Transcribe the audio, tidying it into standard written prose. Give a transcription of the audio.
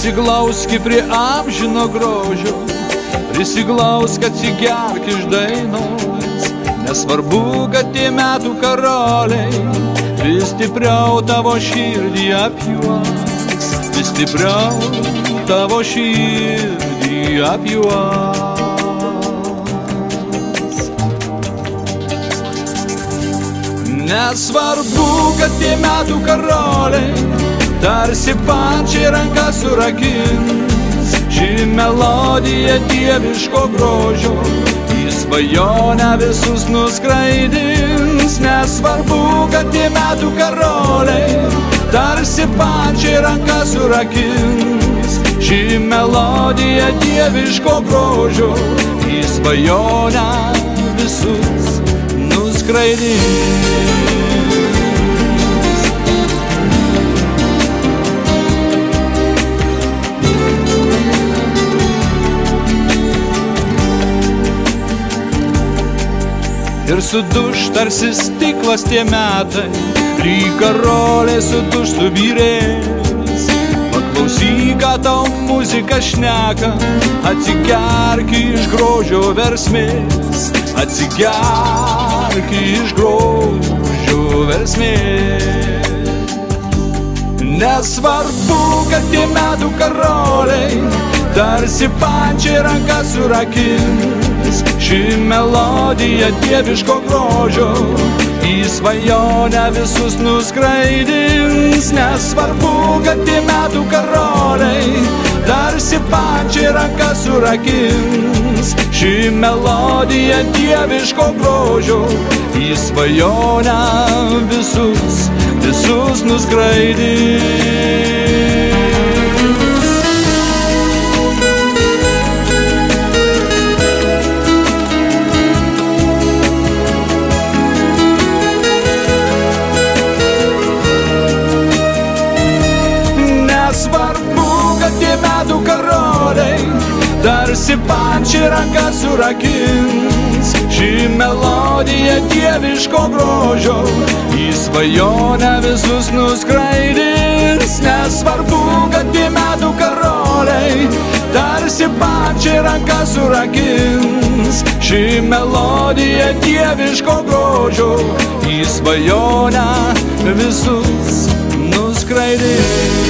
Prisiglauski prie amžino grožio, prisiglausk, atsigerk iš dainos. Nesvarbu, kad tie metų karoliai vis stipriau tavo širdį apjuos, vis stipriau tavo širdį apjuos. Nesvarbu, kad tie metų karoliai tarsi pačiai ranką surakins, ši melodija dieviško grožio į svajonę visus nuskraidins. Nesvarbu, kad tie metų karoliai tarsi pačiai ranką surakins, ši melodija dieviško grožio į svajonę visus nuskraidins. Ir suduš tarsi stiklas tie metai, lyg karoliai suduš subyrės. Paklausyk, ką tau muzika šneka, atsigerk iš grožio versmės, atsigerk iš grožio versmės. Nesvarbu, kad tie metų karoliai tarsi pačiai ranką surakins, ši melodija dieviško grožio į svajonę visus nuskraidins. Nesvarbu, kad tie metų karoliai tarsi pačiai ranką surakins, ši melodija dieviško grožio į svajonę visus nuskraidins. Nesvarbu, kad tie metų karoliai tarsi pačiai ranką surakins, ši melodija dieviško grožio į svajonę visus nuskraidins. Nesvarbu, kad tie metų karoliai tarsi pačiai ranką surakins, ši melodija dieviško grožio į svajonę visus nuskraidins.